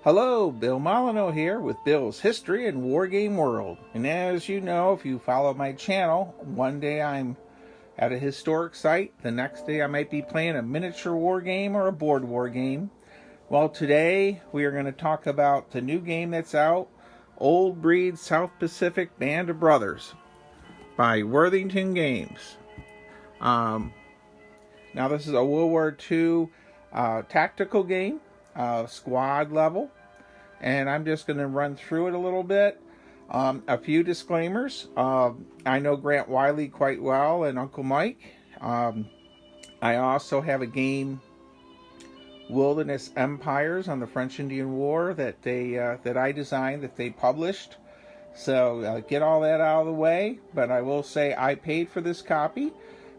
Hello, Bill Molyneux here with Bill's History and Wargame World. And as you know, if you follow my channel, one day I'm at a historic site. The next day I might be playing a miniature war game or a board war game. Well, today we are going to talk about the new game that's out, Old Breed South Pacific Band of Brothers by Worthington Games. Now this is a World War II tactical game. Squad level, and I'm just going to run through it a little bit. A few disclaimers. I know Grant Wiley quite well and Uncle Mike. I also have a game, Wilderness Empires, on the French Indian War that I designed, that they published. So get all that out of the way. But I will say I paid for this copy,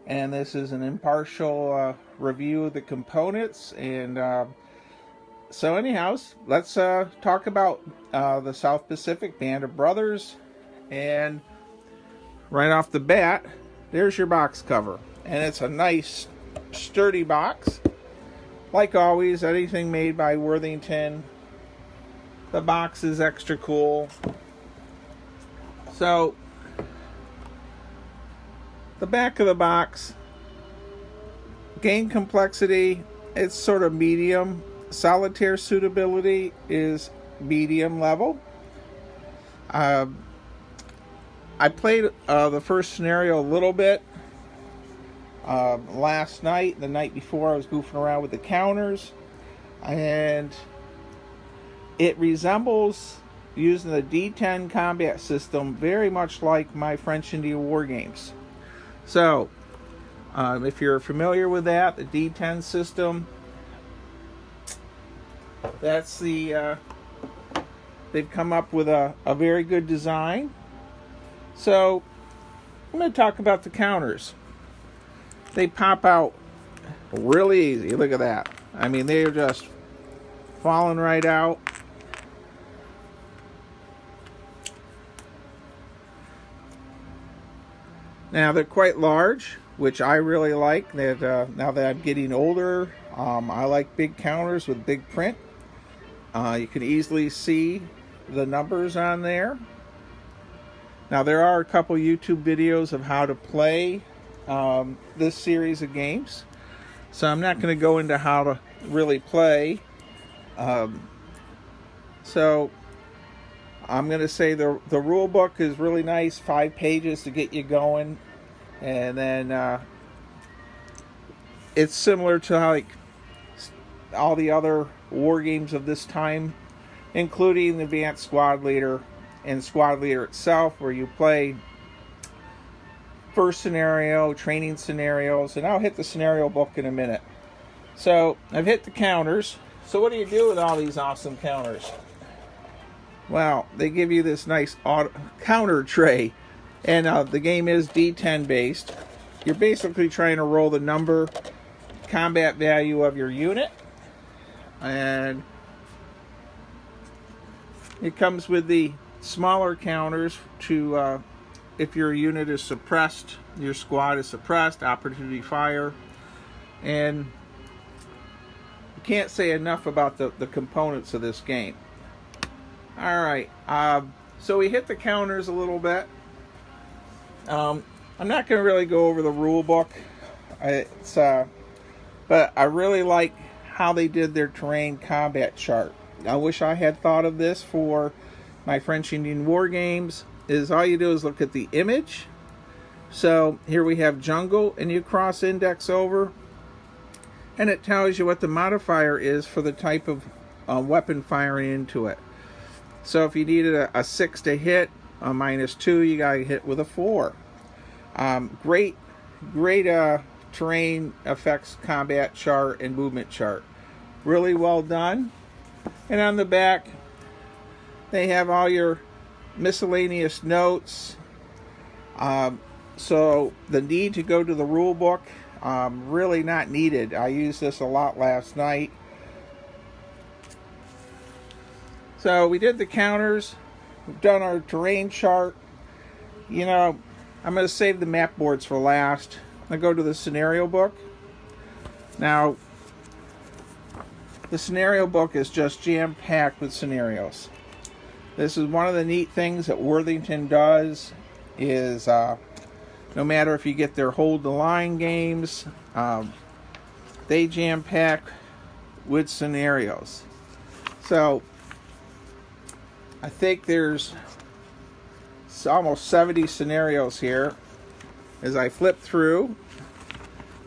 and this is an impartial review of the components. And so anyhow, let's talk about the South Pacific Band of Brothers. And right off the bat, there's your box cover. And it's a nice, sturdy box. Like always, anything made by Worthington, the box is extra cool. So, the back of the box, game complexity, it's sort of medium. Solitaire suitability is medium level. I played the first scenario a little bit last night. The night before I was goofing around with the counters, and it resembles using the D10 combat system very much like my French Indian War games. So if you're familiar with that, the D10 system, that's they've come up with a very good design. So I'm going to talk about the counters. They pop out really easy. Look at that. I mean, they're just falling right out. Now they're quite large, which I really like. That now that I'm getting older, I like big counters with big print. You can easily see the numbers on there. Now there are a couple YouTube videos of how to play this series of games, so I'm not going to go into how to really play. So I'm going to say the rule book is really nice, 5 pages to get you going, and then it's similar to how, like, all the other war games of this time, including the Advanced Squad Leader and Squad Leader itself, where you play first scenario, training scenarios, and I'll hit the scenario book in a minute. So I've hit the counters. So what do you do with all these awesome counters? Well, they give you this nice counter tray, and the game is D10 based. You're basically trying to roll the number combat value of your unit, and it comes with the smaller counters to if your unit is suppressed, your squad is suppressed, opportunity fire. And you can't say enough about the components of this game. Alright, so we hit the counters a little bit. I'm not going to really go over the rule book. But I really like how they did their terrain combat chart. I wish I had thought of this for my French Indian War games. All you do is look at the image. So here we have jungle, and you cross index over, and it tells you what the modifier is for the type of weapon firing into it. So if you needed a 6 to hit, a -2, you got to hit with a 4. Great terrain effects combat chart and movement chart. Really well done. And on the back, they have all your miscellaneous notes. So the need to go to the rule book, really not needed. I used this a lot last night. So we did the counters. We've done our terrain chart. You know, I'm going to save the map boards for last. I go to the scenario book. Now, the scenario book is just jam-packed with scenarios. This is one of the neat things that Worthington does is no matter if you get their hold the line games, they jam-pack with scenarios. So I think there's almost 70 scenarios here. As I flip through,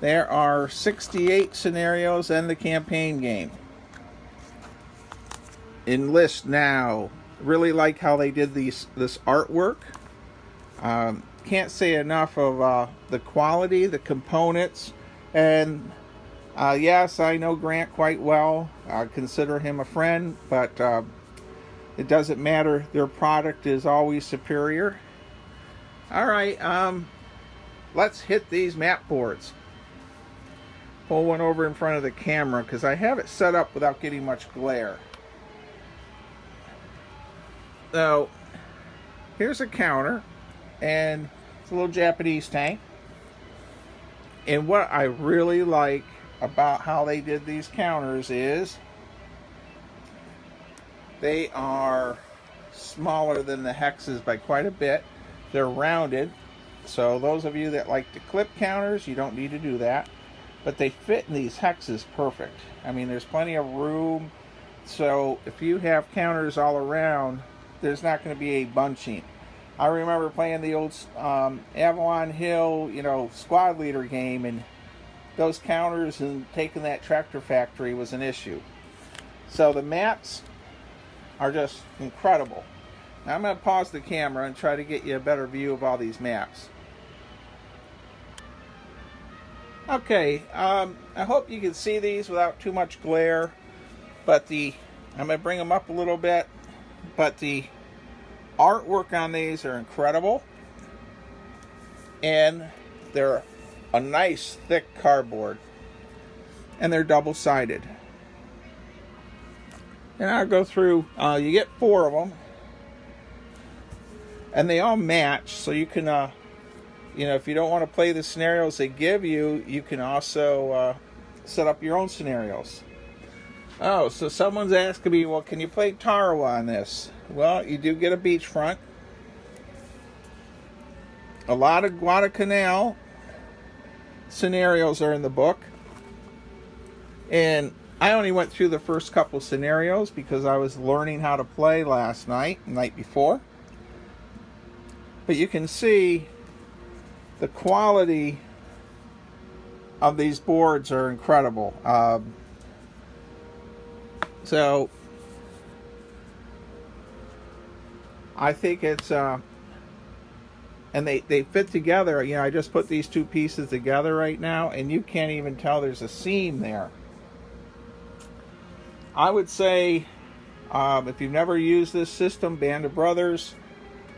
there are 68 scenarios in the campaign game. Enlist now. Really like how they did this artwork. Can't say enough of the quality, the components, and yes, I know Grant quite well. I consider him a friend, but it doesn't matter. Their product is always superior. All right, let's hit these map boards. Pull one over in front of the camera because I have it set up without getting much glare. So here's a counter, and it's a little Japanese tank. And what I really like about how they did these counters is they are smaller than the hexes by quite a bit. They're rounded, so those of you that like to clip counters, you don't need to do that. But they fit in these hexes perfect. I mean, there's plenty of room, so if you have counters all around, there's not going to be a bunching. I remember playing the old Avalon Hill, squad leader game, and those counters and taking that tractor factory was an issue. So the maps are just incredible. Now I'm going to pause the camera and try to get you a better view of all these maps. Okay, I hope you can see these without too much glare, but I'm going to bring them up a little bit. But the artwork on these are incredible, and they're a nice thick cardboard, and they're double-sided. And I'll go through, you get 4 of them, and they all match, so you can, if you don't want to play the scenarios they give you, you can also set up your own scenarios. Oh, so someone's asking me, well, can you play Tarawa on this? Well, you do get a beachfront. A lot of Guadalcanal scenarios are in the book. And I only went through the first couple scenarios because I was learning how to play the night before. But you can see the quality of these boards are incredible. So I think it's and they fit together. I just put these 2 pieces together right now, and you can't even tell there's a seam there. I would say if you've never used this system, Band of Brothers,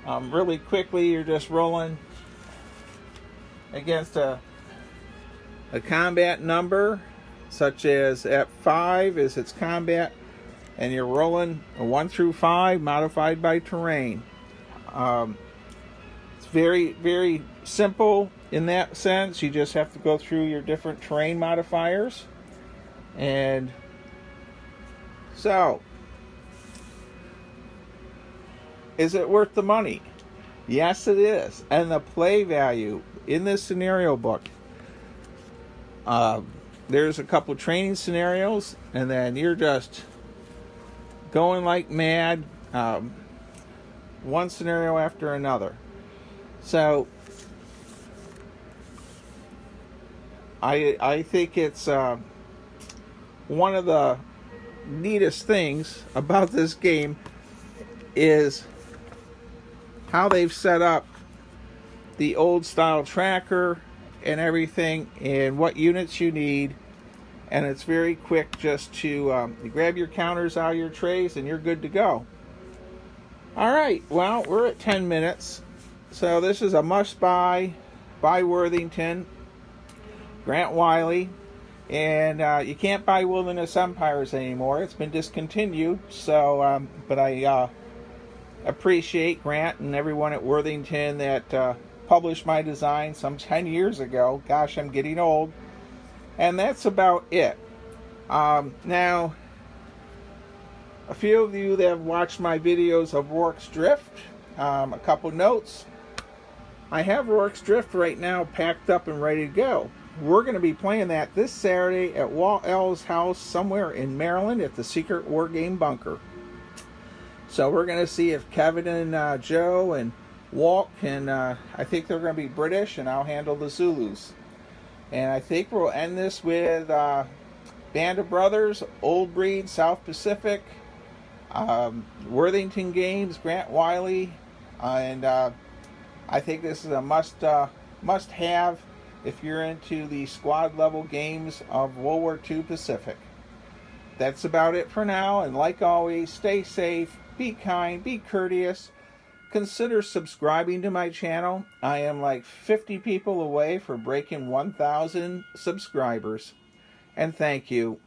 really quickly you're just rolling against a combat number, such as at 5 is its combat, and you're rolling a 1 through 5 modified by terrain. It's very, very simple in that sense. You just have to go through your different terrain modifiers. And so, is it worth the money? Yes, it is. And the play value in this scenario book, there's a couple training scenarios, and then you're just going like mad, one scenario after another. So I think it's one of the neatest things about this game is how they've set up the old style tracker and everything, and what units you need. And it's very quick just to you grab your counters out of your trays and you're good to go. Alright, well, we're at 10 minutes. So this is a must-buy by Worthington, Grant Wiley. And you can't buy Wilderness Empires anymore. It's been discontinued. So, but I appreciate Grant and everyone at Worthington that published my design some 10 years ago. Gosh, I'm getting old. And that's about it. Now, A few of you that have watched my videos of Rorke's Drift, a couple notes. I have Rorke's Drift right now packed up and ready to go. We're going to be playing that this Saturday at Walt L's house somewhere in Maryland at the Secret War Game Bunker. So we're going to see if Kevin and Joe and Walt can, I think they're going to be British and I'll handle the Zulus. And I think we'll end this with Band of Brothers, Old Breed, South Pacific, Worthington Games, Grant Wiley, and I think this is a must-have if you're into the squad level games of World War II Pacific. That's about it for now, and like always, stay safe, be kind, be courteous. Consider subscribing to my channel. I am like 50 people away from breaking 1,000 subscribers. And thank you.